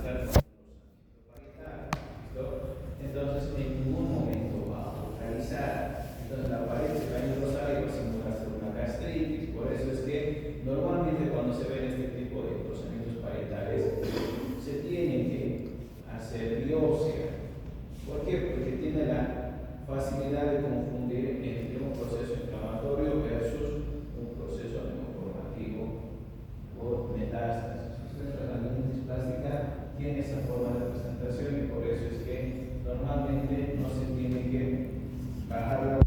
estar con los parietales, ¿listo? Entonces en ningún momento va a focalizar. Entonces la pared se va a engrosar y va a simularse una gastritis. Por eso es que normalmente cuando se ven este tipo de engrosamientos parietales se tiene que hacer biopsia. ¿Por qué? Porque tiene la facilidad de confundir entre un proceso inflamatorio versus un proceso neoformativo o metástasis. La laminitis plástica tiene esa forma de presentación y por eso es que normalmente no se tiene que bajar la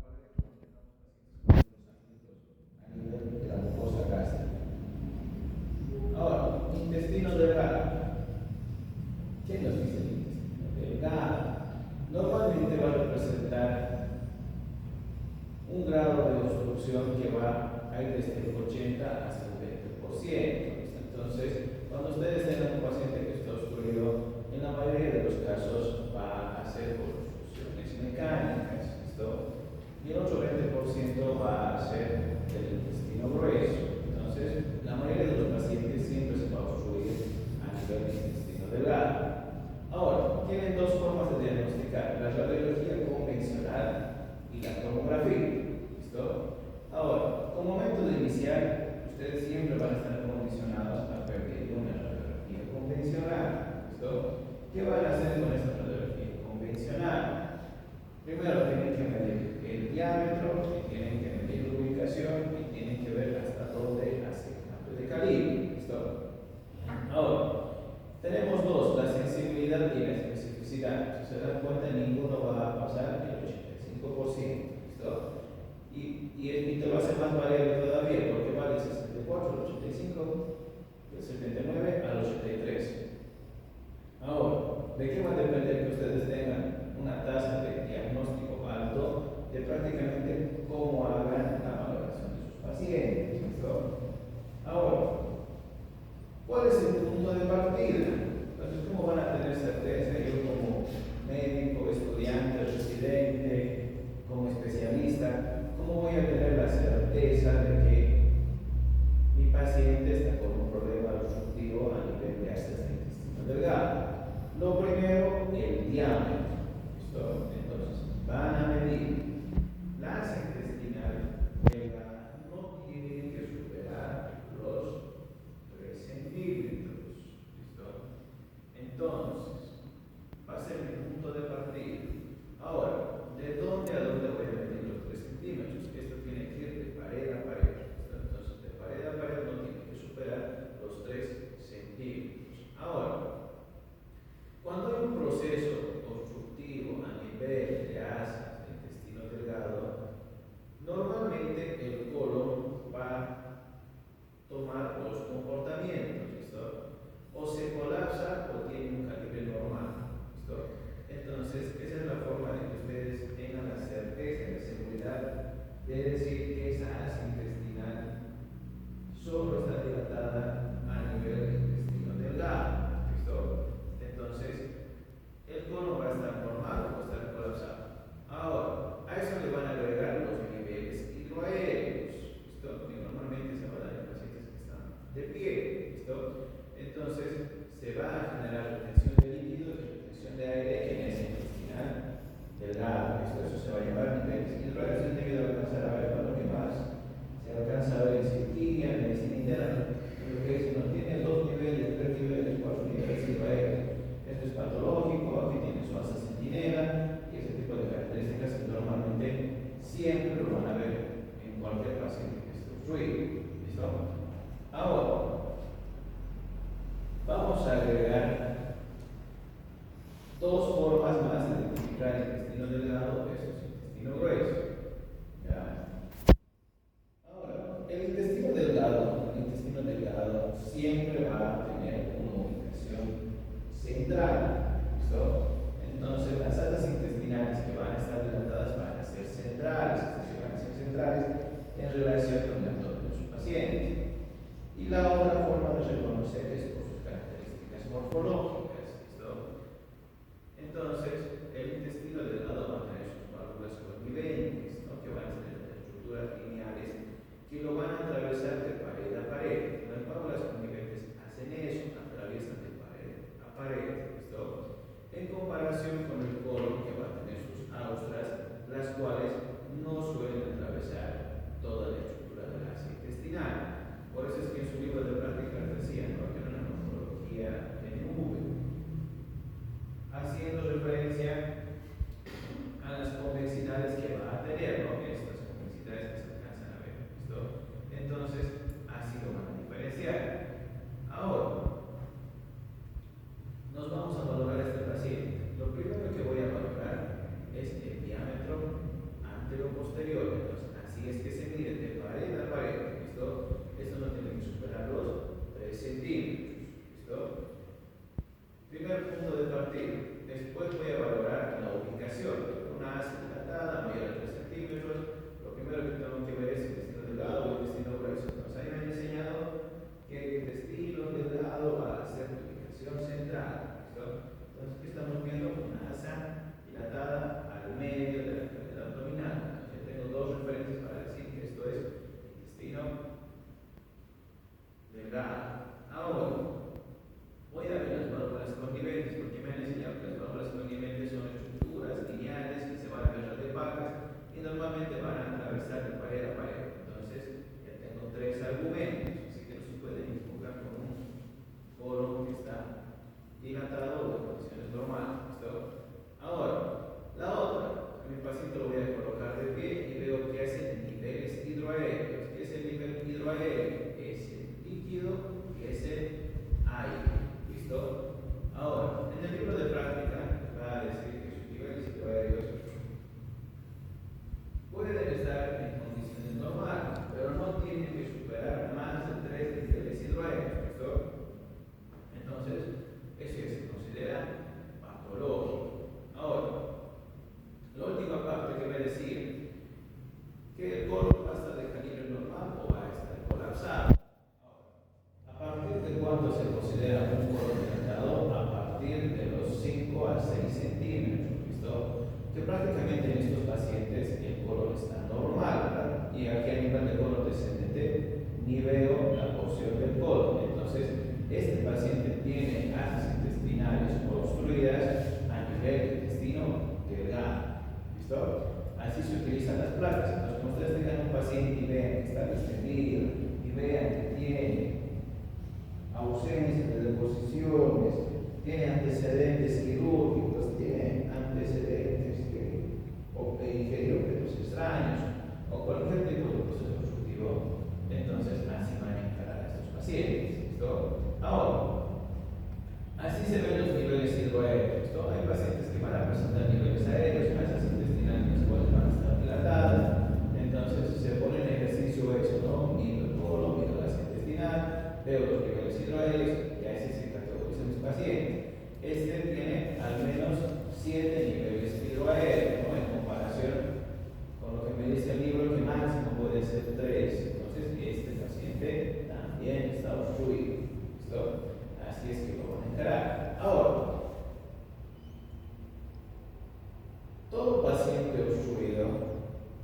a nivel de la mucosa gástrica. Ahora, intestino delgado. ¿Qué nos dice el intestino delgado? Normalmente va a representar un grado de obstrucción que va a ir desde el 80 hasta el 20%. Entonces, cuando ustedes tengan un paciente que está obstruido, en la mayoría de los casos va a ser por obstrucciones mecánicas, ¿listo? Y el otro 20% va a ser del intestino grueso. Entonces, la mayoría de los pacientes siempre se va a obstruir a nivel del intestino delgado. Ahora, tienen dos formas de diagnosticar: la radiología convencional y la tomografía. ¿Listo? Ahora, como método inicial, ustedes siempre van a estar condicionados a pedir una radiografía convencional. ¿Listo? ¿Qué van a hacer con esta radiografía convencional? Primero tienen que medir el diámetro, tienen que medir la ubicación y tienen que ver hasta dónde hace el cambio de calibre. ¿Listo? Ahora, tenemos dos, la sensibilidad y la especificidad. Si se dan cuenta, ninguno va a pasar el 85%. ¿Listo? Y te va a ser más variable todavía, porque va del 64 al 85, del 79 al 83. Ahora, ¿de qué va a depender que ustedes tengan una tasa de diagnóstico alto? De prácticamente cómo hagan la valoración de sus pacientes. ¿Listo? Ahora, ¿cuál es el punto de partida? Entonces, ¿cómo van a tener certeza? Yo como médico, estudiante, residente, como especialista, ¿cómo voy a tener la certeza de que mi paciente está con un problema obstructivo a nivel de hasta el intestino delgado? Lo primero, el diámetro. ¿Listo? Entonces, van a medir la asa intestinal delgada, no tiene que superar los 3 centímetros. ¿Listo? Entonces, va a ser mi punto de partida. Ahora, ¿de dónde a dónde voy a medir los 3 centímetros? Esto tiene que ir de pared a pared. ¿Listo? Entonces, de pared a pared no tiene que superar los 3 centímetros. Ahora, cuando hay un proceso obstructivo a nivel de asas del intestino delgado, normalmente el colon va a tomar dos comportamientos, ¿listo? O se colapsa o tiene un calibre normal, ¿listo? Entonces, esa es la forma de que ustedes tengan la certeza y la seguridad de decir que esa asa intestinal solo está dilatada a nivel del intestino delgado, ¿listo? Entonces, el colon va a estar normal o va a estar colapsado. Ahora, a eso le van a agregar los niveles hidroaéreos, ¿listo? Que normalmente se va a dar en pacientes que están de pie, ¿listo? Entonces, se va a generar retención de líquidos y retención de aire en ese intestinal delgado, ¿listo? Eso se va a llamar niveles hidroaéreos. Es debido a alcanzar a ver cuando que más se alcanza a ver en cirugía, en medicina interna, lo que es, no tiene 2 niveles, 3 niveles, 4 niveles hidroaéreos. Esto es patológico, aquí tiene su asa centinela y ese tipo de características que normalmente siempre lo van a ver en cualquier paciente que esté obstruido. ¿Listo? Ahora, vamos a agregar dos formas más de identificar el intestino delgado versus el intestino grueso. ¿Ya? Ahora, el intestino delgado siempre va a tener una ubicación central. ¿Listo? Entonces, las salas intestinales que van a estar dilatadas van a ser centrales, es decir, van a ser centrales en relación con el entorno de su paciente. Y la otra forma de reconocer es por sus características morfológicas. ¿Listo? Entonces, el intestino delgado va a tener sus válvulas conviventes, ¿no? Que van a tener estructuras lineales que lo van a atravesar de pared a pared. Las válvulas conviventes hacen eso, atraviesan de pared a pared. Entonces, ¿qué estamos viendo? Una asa dilatada al medio de la cavidad abdominal. Ya tengo dos referencias para decir que esto es intestino delgado. Ahora, voy a ver las válvulas coniventes, porque me han enseñado que las válvulas coniventes son estructuras lineales que se van a ver de vacas y normalmente van a atravesar de pared a pared. Entonces, ya tengo tres argumentos, así que no se pueden enfocar con un colon que está dilatado de condiciones normales. ¿Listo? Ahora, la otra, a mi paciente lo voy a colocar de pie y veo que hacen niveles hidroaéreos. ¿Qué es el nivel hidroaéreo? Es el líquido y es el aire. ¿Listo? Ahora, en el libro de práctica va a decir que sus niveles hidroaéreos pueden estar en condiciones normales, pero no tienen que superar más de 3 niveles hidroaéreos. ¿Listo? Entonces, eso ya se considera patológico. Ahora, la última parte que voy a decir, que el colon pasa de calibre normal o va a estar colapsado. Ahora, ¿a partir de cuándo se considera un colon dilatado? A partir de los 5 a 6 centímetros. ¿Listo? Que prácticamente en estos pacientes el colon está normal, ¿verdad? Y aquí a nivel de colon descendente ni veo la porción del colon. Entonces, este paciente tiene asas intestinales obstruidas a nivel del intestino delgado. ¿Listo? Así se utilizan las placas. Entonces, cuando ustedes tengan un paciente y vean que está distendido y vean que tiene ausencia de deposiciones, tiene antecedentes quirúrgicos, tiene antecedentes o ingerir objetos extraños o cualquier tipo de proceso obstructivo, entonces así van a encarar a estos pacientes. ¿Listo? Ahora, así se ven los niveles hidroaéreos. ¿Listo? Hay pacientes que van a presentar niveles aéreos, masas intestinales las cuales van a estar dilatadas. Entonces se pone en ejercicio eso, ¿no? Mido el colon, mido la masa intestinal, veo los niveles hidroaéreos y así se categorizan mis pacientes. Este tiene al menos 7 niveles hidroaéreos, ¿no? En comparación con lo que me dice el libro, que máximo puede ser 3. Entonces, este paciente también está obstruido. ¿Listo? Así es que lo van a encarar. Ahora, todo paciente obstruido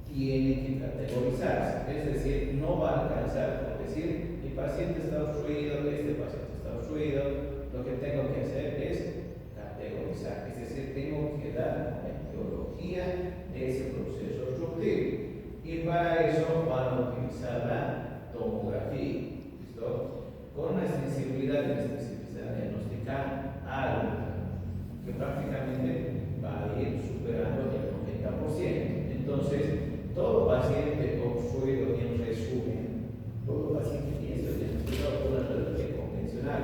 tiene que categorizarse, es decir, no va a alcanzar por decir, mi paciente está obstruido, este paciente está obstruido. Lo que tengo que hacer es categorizar, es decir, tengo que dar la etiología de ese proceso obstructivo. Y para eso van a utilizar la tomografía. ¿Listo? Con una sensibilidad y una especificidad diagnóstica alta, que prácticamente va a ir superando el 90%. Entonces, todo paciente obstruido, en resumen, todo paciente que es diagnosticado por una radiología convencional,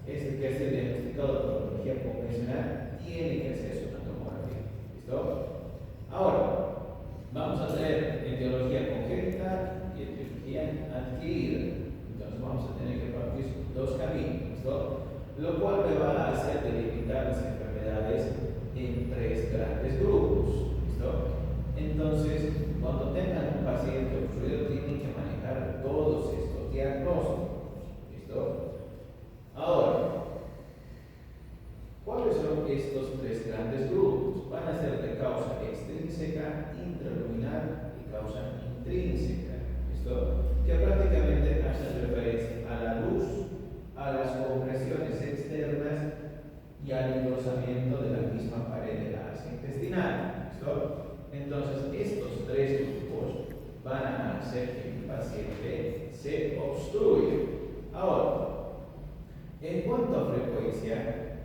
es el que ha sido diagnosticado por una radiología convencional, tiene que hacer una tomografía. ¿Listo? Ahora, vamos a tener etiología congénita y etiología adquirida. Entonces, vamos a tener que partir dos caminos. ¿Listo? Lo cual me va a hacer delimitar las enfermedades en 3 grandes grupos. ¿Listo? Entonces, cuando tengan un paciente obstruido, tienen que manejar todos estos diagnósticos. ¿Listo? Ahora, ¿cuáles son estos 3 grandes grupos? Van a ser de causa extrínseca, intraluminal y causa intrínseca. ¿Listo? Que prácticamente hacen referencia a la luz, a las compresiones externas y al engrosamiento de la misma pared de la asa intestinal. ¿Listo? Entonces, estos 3 grupos van a hacer que el paciente se obstruya. Ahora, en cuanto a frecuencia,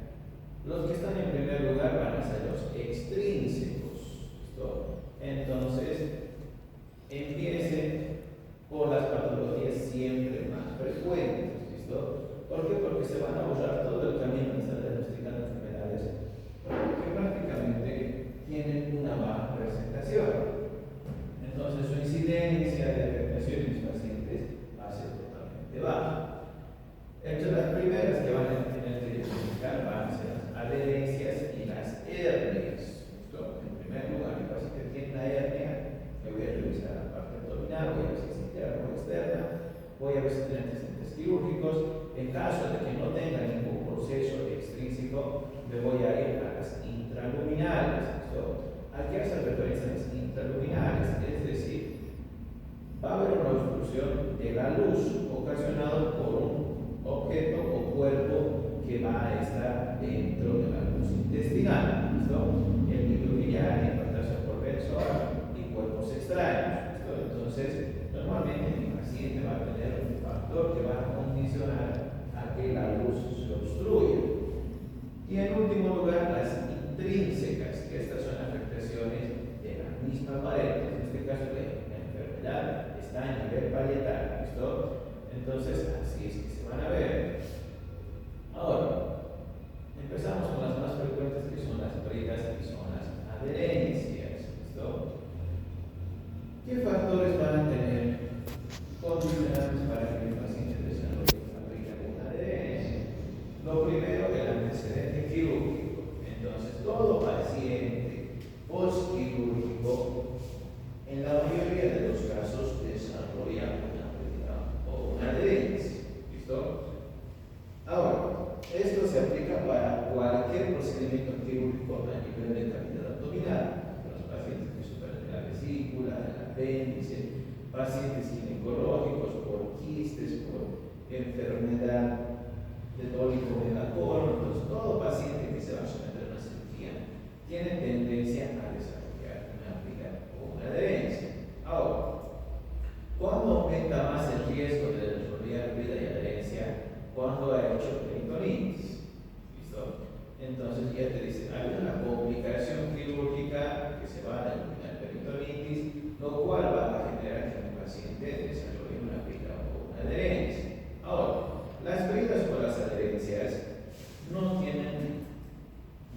los que están en primer lugar van a ser los extrínsecos. ¿Listo? Entonces, empiecen por las patologías siempre más frecuentes. ¿Listo? ¿Por qué? Porque se van a borrar todo el camino de estar diagnosticando enfermedades que prácticamente tienen una baja presentación. Entonces, su incidencia de afectación en los pacientes va a ser totalmente baja. Entre las primeras que van a tener que identificar van a ser las adherencias y las hernias. ¿Listo? En primer lugar, el paciente tiene una hernia, le voy a revisar la parte abdominal, voy a ver si es interna o externa, voy a ver si tiene antecedentes quirúrgicos. En caso de que no tenga ningún me voy a ir a las intraluminales. ¿Listo? ¿A qué hace referencia a las intraluminales? Es decir, va a haber una obstrucción de la luz ocasionado por un objeto o cuerpo que va a estar dentro de la luz intestinal. ¿Listo? El microbiliar, implantación por benzoa y cuerpos extraños. ¿Listo? Entonces, normalmente mi paciente va a tener un factor que va a condicionar a que la luz se obstruya. Y en último lugar, las intrínsecas, que estas son afectaciones de la misma pared. En este caso, la enfermedad está a nivel parietal. ¿Listo? Entonces, así es que se van a ver. Ahora, empezamos con las más frecuentes, que son las bridas y son las adherencias. ¿Listo? ¿Qué factores van a tener condicionantes para que el paciente desarrolle una brida o una adherencia? Lo primero, el antecedente quirúrgico. Entonces, todo paciente postquirúrgico, en la mayoría de los casos, desarrolla una brida o una adherencia. ¿Listo? Ahora, esto se aplica para cualquier procedimiento quirúrgico a nivel de cavidad abdominal. Los pacientes que sufren de la vesícula, del apéndice, pacientes ginecológicos por quistes, por enfermedad de cólico megacorno. Entonces, todo paciente que se va a someter a una cirugía tiene tendencia a desarrollar una brida o una adherencia. Ahora, ¿cuándo aumenta más el riesgo de desarrollar brida y adherencia? Cuando ha hecho peritonitis. ¿Listo? Entonces ya te dice, hay una complicación quirúrgica que se va a denominar peritonitis, lo cual va a generar que el paciente desarrolle una brida o una adherencia. Ahora, las bridas o las adherencias no tienen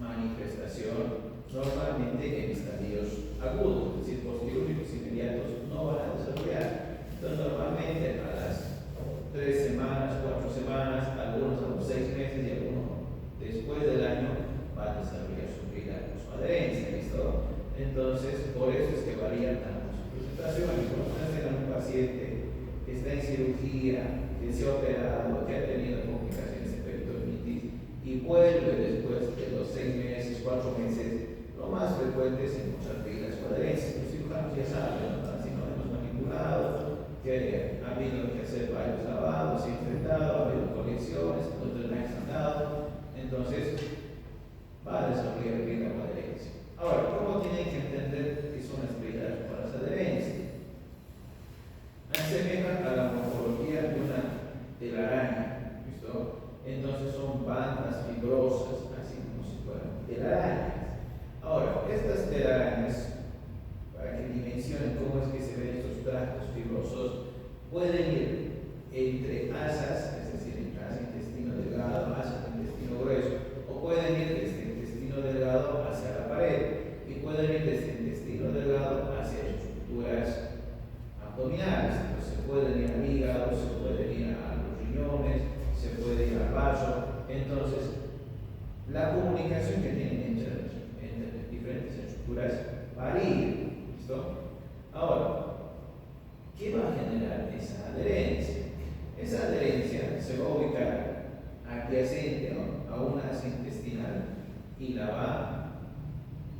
manifestación normalmente en estadios agudos, es decir, postquirúrgicos inmediatos no van a desarrollar. Entonces, normalmente a las 3 semanas, 4 semanas, algunos a los 6 meses y algunos después del año van a desarrollar su brida o su adherencia. ¿Listo? Entonces, por eso es que varían tanto su presentación. Y cuando tengan un paciente que está en cirugía, que se ha operado, que ha tenido complicaciones de peritonitis y vuelve después de los 6 meses, 4 meses, lo más frecuente es encontrar bridas o adherencias. Los cirujanos ya saben, ¿no? Si no hemos manipulado, que ha habido que hacer varios lavados, infectado, ha habido colecciones, los drenajes han dado, entonces va a desarrollar brida o adherencia. Ahora, ¿cómo tienen que entender qué son las bridas o las adherencias? Asemejan a la morfología de una telaraña. ¿Listo? Entonces son bandas fibrosas, así como si fueran telarañas. Ahora, estas telarañas, para que dimensionen cómo es que se ven estos tractos fibrosos, pueden ir entre asas, es decir, entre asa intestino delgado, asa intestino grueso, o pueden ir desde intestino delgado hacia la pared, y pueden ir desde intestino delgado hacia estructuras abdominales. Entonces, se pueden ir al hígado, se pueden ir a los riñones, se puede ir al vaso. Entonces, la comunicación que tienen entre diferentes estructuras varía. ¿Listo? Ahora, ¿qué va a generar esa adherencia? Esa adherencia se va a ubicar adyacente, ¿no?, a una asa intestinal y la va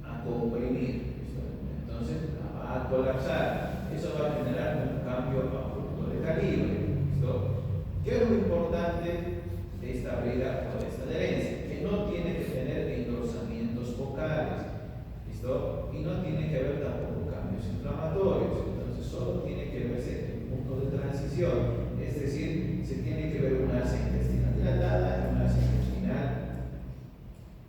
a comprimir. ¿Listo? Entonces la va a colapsar. Eso va a generar un cambio abrupto de calibre. ¿Listo? ¿Qué es lo importante de esta brida o de esta adherencia? Que no tiene que tener engrosamientos focales. ¿Listo? Y no tiene que haber tampoco cambios inflamatorios. Entonces solo tiene que verse en un punto de transición. Es decir, se tiene que ver una asa intestinal dilatada y una asa intestinal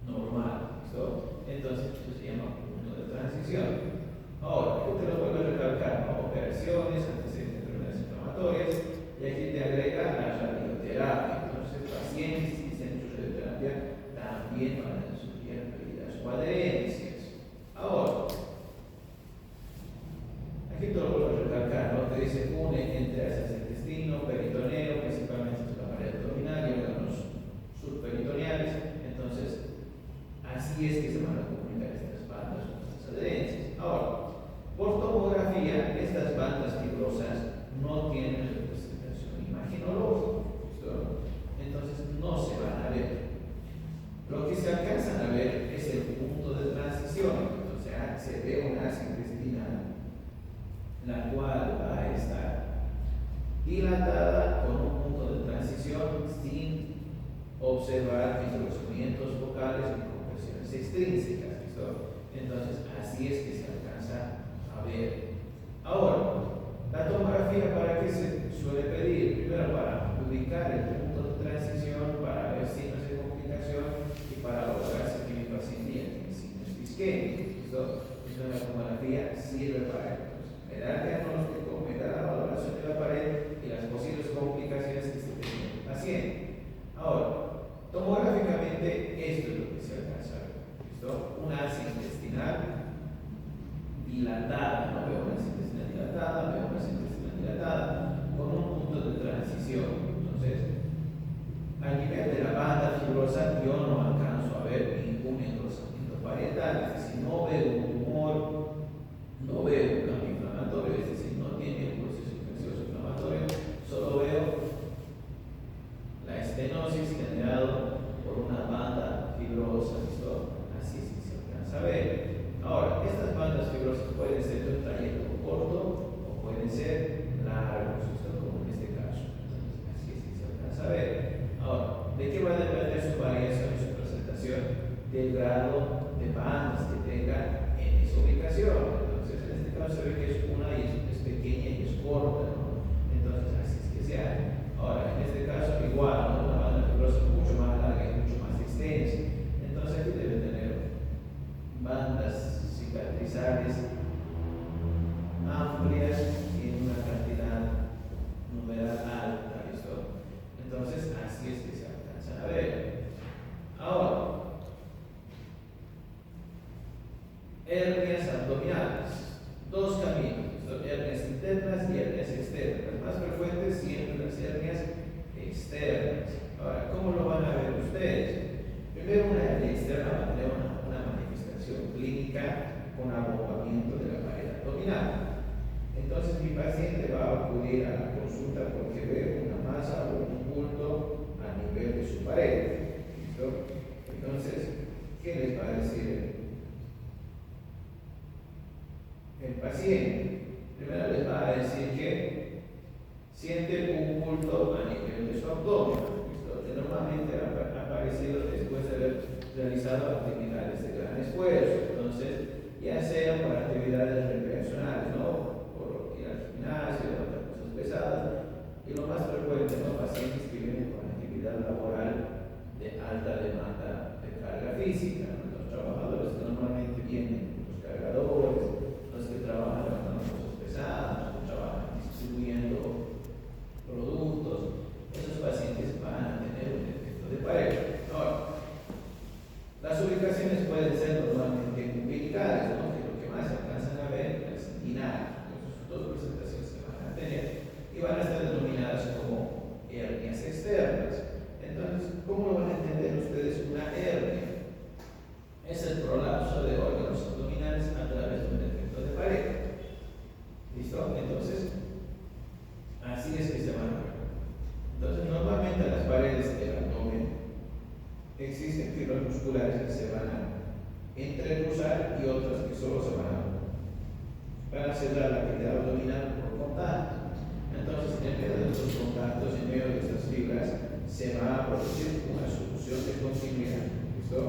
normal. ¿Listo? Entonces esto se llama punto de transición. Ahora, yo te lo vuelvo a recalcar, ¿no? Operaciones, antecedentes de enfermedades inflamatorias, y aquí te agrega la radioterapia. Entonces, pacientes y centros de radioterapia también van a desarrollar bridas o adherencias. Ahora, aquí te lo vuelvo a recalcar, ¿no? Te dice une entre asas de intestino, peritoneo, principalmente la pared abdominal y órganos subperitoneales. Entonces, así es que se van a comunicar estas bandas o estas adherencias. Ahora, por tomografía, estas bandas fibrosas no tienen representación imaginológica. ¿Listo? Entonces, no se van a ver. Lo que se alcanza dilatada con un punto de transición sin observar engrosamientos focales ni compresiones extrínsecas. ¿Listo? Entonces, así es que se alcanza a ver. Ahora, la tomografía, ¿para qué se suele pedir? Primero, para ubicar el punto de transición, para ver signos de complicación y para lograr si mi paciente tiene signos isquémicos. ¿Listo? Entonces, la tomografía sirve para esto. Me da el diagnóstico, me da la valoración de la pared y las posibles complicaciones que esté teniendo el paciente. Ahora, tomográficamente, esto es lo que se alcanza a ver. ¿Listo? Una asa intestinal dilatada, no veo una asa intestinal dilatada, veo una asa intestinal dilatada, con un punto de transición. Entonces, a nivel de la banda fibrosa, yo no alcanzo a ver ningún engrosamiento parietal, es decir, no veo un tumor, no veo un cambio inflamatorio, es decir, no tiene un proceso infeccioso inflamatorio, solo veo la estenosis generado por una banda fibrosa. ¿Listo? Así es que se alcanza a ver. Ahora, estas bandas fibrosas pueden ser de un trayecto corto o pueden ser largos, como en este caso. Entonces, así es que se alcanza a ver. Ahora, ¿de qué va a depender su variación y su presentación? Del grado de bandas que tenga en esa ubicación. Entonces, en este caso se ve que es una y es pequeña y es corta, ¿no? Entonces, así es que se hace. Ahora, en este caso, igual, ¿no? Una banda fibrosa mucho más larga y mucho más extensa. Entonces, aquí debe tener bandas cicatrizales amplias y en una cantidad numeral alta. ¿Listo? Entonces, así es que se alcanzan a ver. Ahora, hernias abdominales. Dos caminos: hernias internas y hernias externas. Las más frecuentes siempre las hernias externas. Ahora, ¿cómo lo van a ver ustedes? Primero, una hernia externa va a tener una manifestación clínica con abombamiento de la pared abdominal. Entonces, mi paciente va a acudir a la consulta porque ve una masa o un bulto a nivel de su pared. ¿Listo? Entonces, ¿qué les va a decir el paciente? Primero les va a decir que siente un bulto a nivel de su abdomen, que normalmente ha aparecido después de haber realizado actividades de gran esfuerzo. Entonces, ya sea por actividades recreacionales, ¿no? Por ir al gimnasio, levantar cosas pesadas, y lo más frecuente, ¿no? Pacientes que vienen con actividad laboral de alta demanda de carga física, ¿no? Los trabajadores que normalmente vienen, los cargadores, los que trabajan levantando cosas pesadas, los que trabajan distribuyendo productos, esos pacientes van a tener un defecto de pared. Ahora, las ubicaciones pueden ser normalmente umbilicales, ¿no? Que lo que más alcanzan a ver es inguinal. Sus dos presentaciones que van a tener y van a estar denominadas como hernias externas. Entonces, ¿cómo lo van a entender ustedes una hernia? Es el prolapso de órganos abdominales a través de un defecto de pared. ¿Listo? Entonces, así es que se van a ver. Entonces, normalmente en las paredes del abdomen existen fibras musculares que se van a entrecruzar y otras que solo se van a cerrar la actividad abdominal por contacto. Entonces, en medio de estos contactos, en medio de estas fibras, se va a producir una solución de continuidad. ¿Listo?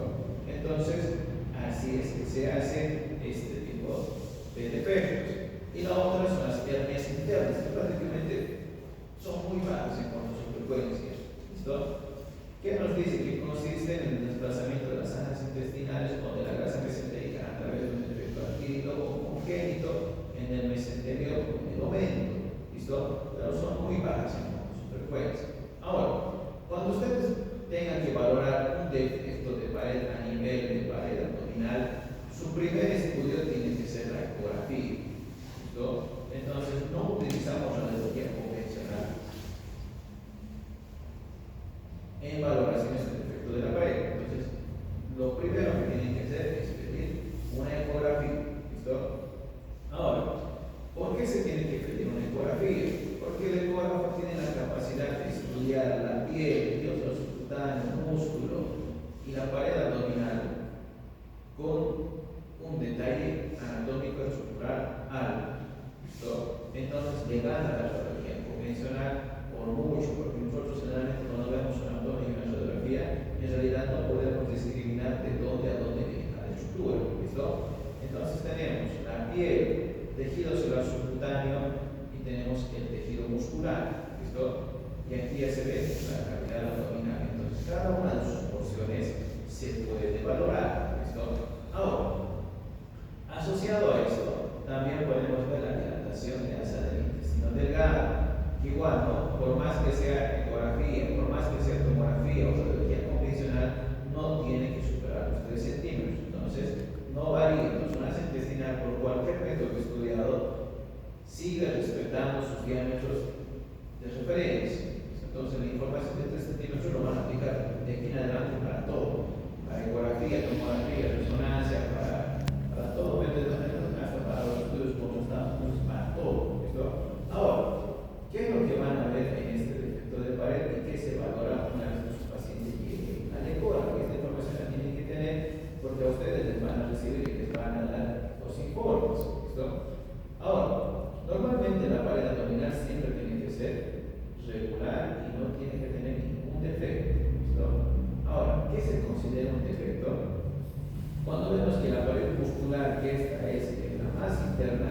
Entonces, así es que se hace este tipo de defectos. Y la otra son las hernias internas, que prácticamente son muy bajas en cuanto a su frecuencia. ¿Listo? ¿Qué nos dice? Que consisten en el desplazamiento de las zanjas intestinales o de la grasa mesentérica a través de un defecto adquirido o congénito en el mesenterio o en el omen. ¿Listo? Pero son muy bajas en cuanto a su frecuencia. Ahora, cuando ustedes tengan que valorar un defecto de pared a nivel de pared abdominal, su primer estudio tiene que ser la ecografía. ¿Listo? Entonces, no utilizamos radiología convencional en valoraciones del defecto de la pared. Entonces, lo primero que tienen que hacer es pedir una ecografía. ¿Listo? Ahora, ¿por qué se tiene que pedir una ecografía? Porque el ecógrafo tiene la capacidad de estudiar la piel, el tejido subcutáneo, músculo y la pared abdominal con un detalle anatómico estructural alto. ¿Listo? Entonces, le gana la tejido celular subcutáneo y tenemos el tejido muscular, ¿listo? Y aquí ya se ve la cavidad abdominal. Entonces, cada una de sus porciones se puede valorar, ¿listo? Ahora, asociado a eso, también podemos ver la dilatación de asa del intestino delgado, que igual, ¿no? Por más que sea ecografía, por más que sea tomografía o radiología convencional, no tiene que superar los 3 centímetros. Entonces, no varía. Entonces, una asa intestinal, por cualquier método que he estudiado, sigue respetando sus diámetros de referencia. Entonces, la información de 3 centímetros lo van a aplicar de aquí en adelante para todo: para ecografía, tomografía, resonancia, para todo método, hasta para los estudios contrastados, para todo. ¿Listo? Ahora, ¿qué es lo que van a ver en este defecto de pared y qué se valora una vez que su paciente llegue al ecografía? Esta información la tienen que tener porque a ustedes les van a recibir y les van a dar los informes. ¿Listo? Ahora, normalmente la pared abdominal siempre tiene que ser regular y no tiene que tener ningún defecto. ¿Listo? Ahora, ¿qué se considera un defecto? Cuando vemos que la pared muscular, que esta es la más interna,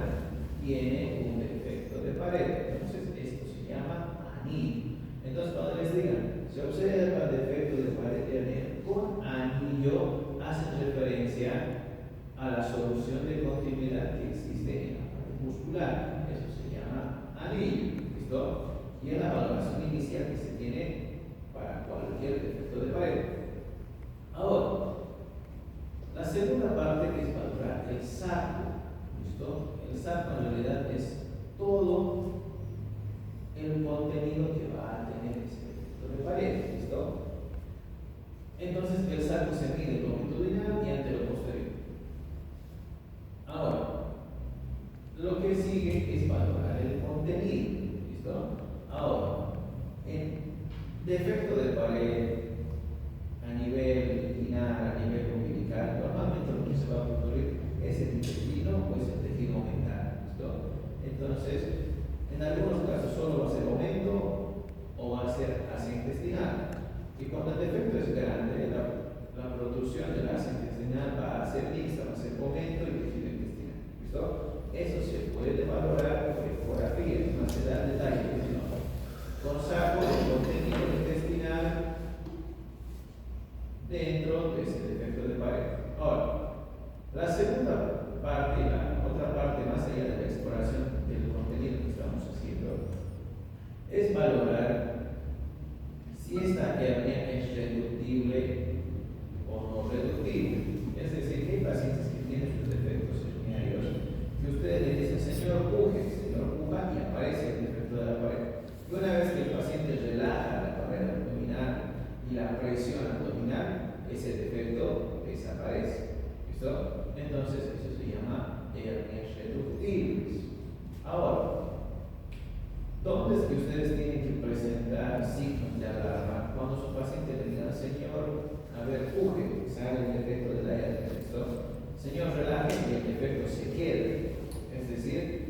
tiene un defecto de pared, entonces esto se llama anillo. Entonces, cuando les digan, se observa el defecto de pared con anillo, hacen referencia a la solución de continuidad que existe en la pared muscular. Eso se llama anillo. ¿Listo? Y es la valoración inicial que se tiene para cualquier defecto de pared. Ahora, la segunda parte, que es valorar el saco. ¿Listo? El saco en realidad es todo el contenido que va a tener ese defecto de pared. ¿Listo? Entonces, el saco se mide longitudinal y anteroposterior. Ahora, lo que sigue es valorar el contenido. ¿Listo? Ahora, en defecto de pared a nivel inguinal, a nivel umbilical, normalmente lo que se va a construir es el intestino o es el tejido mental. ¿Listo? Entonces, en algunos casos solo va a ser aumento o va a ser asa intestinal. Y cuando el defecto es grande, la producción de la asa intestinal va a ser mixta, va a ser aumento y tejido intestinal. ¿Listo? Eso se puede valorar por ecografía, no se da detalle, sino con saco de contenido intestinal dentro de ese defecto de pared. Ahora, la segunda parte, la otra parte más allá de la exploración del contenido que estamos haciendo, es valorar si esta hernia es reductible o no reductible. Es decir, que hay pacientes que tienen sus defectos herniarios que ustedes le dicen, señor, puja, y aparece el defecto de la pared. Y una vez que el paciente relaja la pared abdominal y la presión abdominal, ese defecto desaparece. ¿Listo? Entonces, eso se llama hernias reductibles. Ahora, ¿dónde es que ustedes tienen que presentar signos de alarma? Cuando su paciente le diga, señor, a ver, puje, sale el defecto de la hernia. ¿Listo? Señor, relaje y el defecto se queda. Es decir,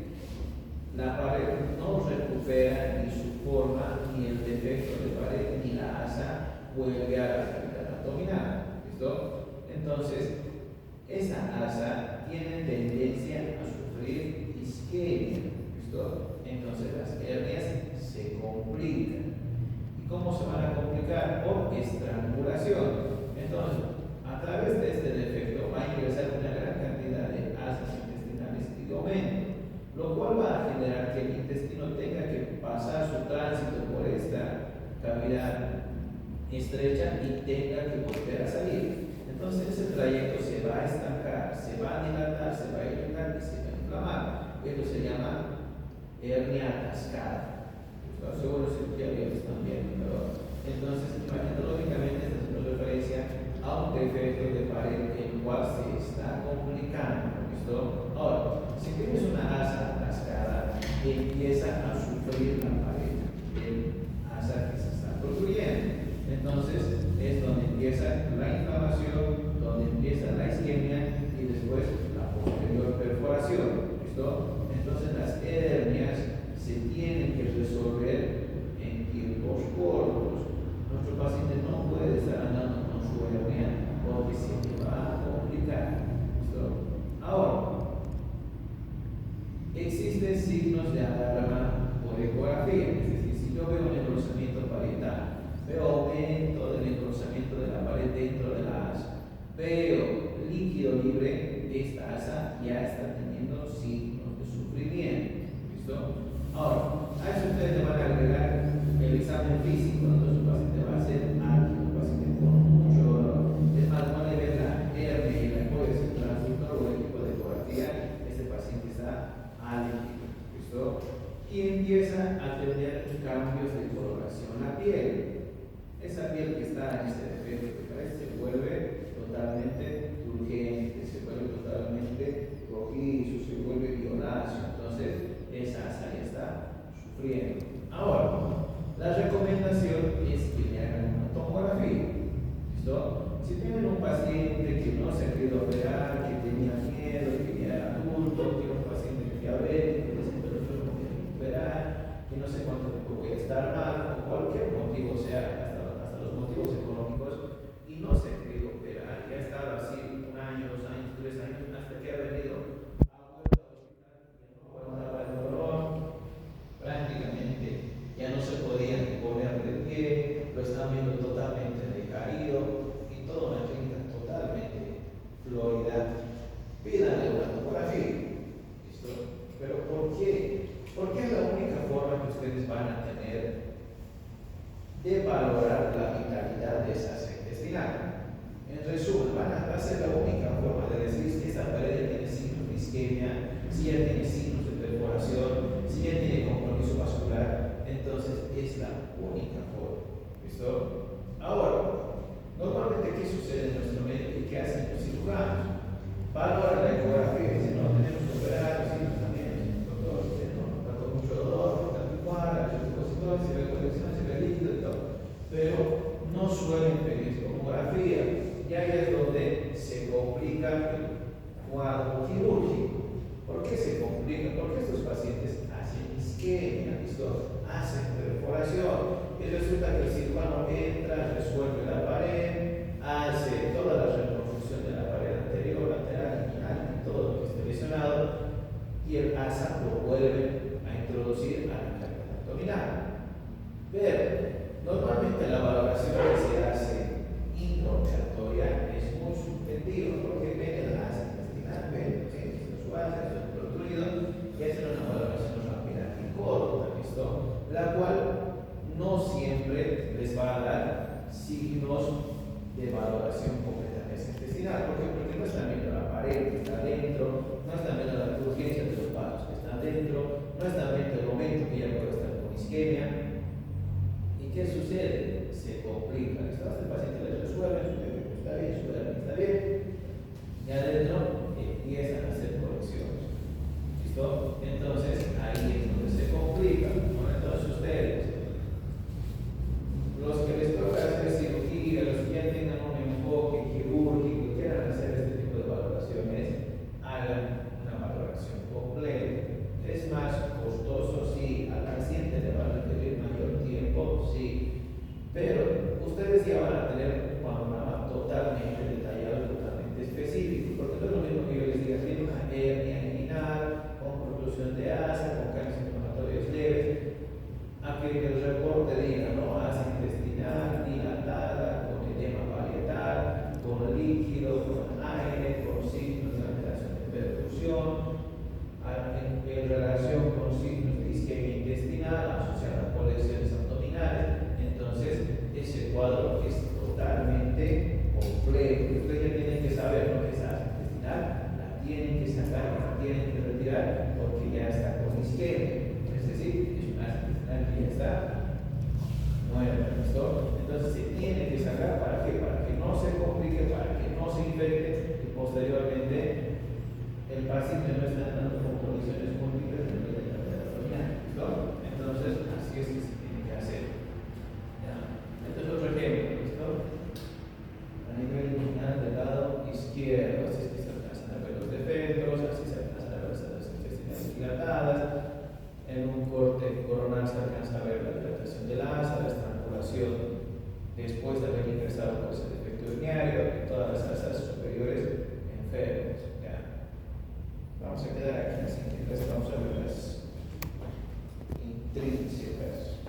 la pared no recupera ni su forma, ni el defecto de pared, ni la asa vuelve a la cavidad abdominal. ¿Listo? Entonces, esa asa tiene tendencia a sufrir isquemia. ¿Listo? Entonces, las hernias se complican. ¿Y cómo se van a complicar? Por estrangulación. Entonces, a través de este defecto va a ingresar una gran cantidad de asas intestinales y de aumento, lo cual va a generar que el intestino tenga que pasar su tránsito por esta cavidad estrecha y tenga que volver a salir. Entonces ese trayecto se va a estancar, se va a dilatar, se va a irritar y se va a inflamar. Esto se llama hernia atascada. Seguro si ya lo están viendo, pero entonces lógicamente esto es una referencia a un defecto de pared el cual se está complicando. ¿Listo? Ahora, si tienes una asa atascada, empieza a sufrir la pared del asa que se está construyendo. Entonces es donde empieza la inflamación, donde empieza la isquemia y después la posterior perforación. ¿Listo? Entonces las hernias se tienen que resolver en tiempos cortos. Nuestro paciente no puede estar andando con su hernia porque se le va a complicar. ¿Listo? Ahora, veo líquido libre, esta asa ya está teniendo signos de sufrimiento. ¿Listo? Ahora, a eso ustedes le van a agregar el examen físico, entonces el paciente va a ser ágil, el paciente con mucho dolor. Es más, van a ver la hernia y el apoyo central o el equipo de ecografía, este paciente está alérgico. ¿Listo? Y empieza a tener cambios de coloración la piel. Esa piel que está en este defecto se vuelve totalmente turgente, se vuelve totalmente rojizo, se vuelve violáceo. Entonces, esa asa ya está sufriendo. Ahora, la recomendación es que le hagan una tomografía. ¿Listo? Si tienen un paciente que no se ha querido operar, que tenía miedo, que ya era adulto, que era un paciente diabético, que siempre lo quiero operar, que no sé cuánto tiempo voy a estar mal, por cualquier motivo sea, hasta los motivos económicos, y no se ha querido operar, ya ha estado así 1 año, 2 años, 3 años, hasta que ha venido a vuelta al hospital y no aguantaba el dolor, prácticamente ya no se podía ni poner de pie, lo están viendo totalmente decaído y toda una clínica totalmente florida. Pídanle una tomografía. ¿Listo? Pero ¿por qué? Porque es la única forma que ustedes van a tener de valorar la vitalidad de esa asa intestinal. En resumen, va a ser la única forma de decir si esta pared ya tiene signos de isquemia, si ya tiene signos de perforación, si ya tiene compromiso vascular. Entonces es la única forma. ¿Listo? Ahora, normalmente, ¿qué sucede en nuestro medio y qué hacen los cirujanos? Valoran la ecografía y dicen, no, tenemos que operar, sí, también, doctor, no, está con mucho dolor, está picada, se ve colección, se ve líquido y todo. Pero no suelen pedir tomografía, y ahí es donde se complica el cuadro quirúrgico. ¿Por qué se complica? Porque estos pacientes hacen isquemia, ¿listo? Hacen perforación, y resulta que el cirujano entra, resuelve la pared, hace toda la reconstrucción de la pared anterior, lateral, inguinal, todo lo que esté lesionado, y el asa lo vuelve a introducir a la cavidad abdominal. Pero normalmente la valoración que se hace intraoperatoria es muy subjetiva, porque ven el asa intestinal, ven su asa, su protruido, y hacen una valoración rápida y corta, ¿listo? La cual no siempre les va a dar signos de valoración completa de esa intestinal. ¿Por qué? Porque no están viendo la pared que está dentro, no están viendo la urgencia de los vasos que están dentro, no están viendo el momento que ya puede estar con isquemia. ¿Y qué sucede? Se complica. El paciente le resuelve, su defecto está bien, su hernia está bien, y adentro empiezan a hacer correcciones. ¿Listo? Entonces ahí es donde se complica. Bueno, entonces ustedes, los que les toca hacer cirugía, los que ya tengan un enfoque quirúrgico y quieran hacer este tipo de valoraciones, hagan una valoración completa. Es más costoso, sí, al paciente le va a requerir mayor tiempo, sí, pero ustedes ya van a tener un panorama totalmente detallado y totalmente específico, porque no es lo mismo que yo les diga, tiene una hernia inguinal, con protrusión de asa, con cambios inflamatorios leves, a que el reporte diga, no, asa intestinal dilatada, con edema parietal, con líquido, con aire, con signos de alteración de perfusión, en relación con signos de isquemia intestinal asociada con lesiones abdominales. Entonces, ese cuadro es totalmente complejo. Ustedes ya tienen que saber lo que es asa intestinal, la tienen que sacar, la tienen que retirar, porque ya está con isquemia. Es decir, es una asa intestinal que ya está muerta. ¿Listo? Entonces, se tiene que sacar. ¿Para qué? Para que no se complique, para que no se infecte y posteriormente el paciente no está entrando con condiciones múltiples en el de la abdominal. ¿Listo? Entonces, así es que se tiene que hacer. ¿Ya? Entonces, otro ejemplo. ¿Listo? A nivel inguinal del lado izquierdo, así es que se alcanzan a ver los defectos, así se alcanzan a ver las intestinales dilatadas. En un corte coronal se alcanza a ver la dilatación del asa, la estrangulación después de haber ingresado por ese defecto urinario en todas las asas superiores enfermas. Vamos a quedar aquí en la siguiente clase, vamos a ver las intrínsecas.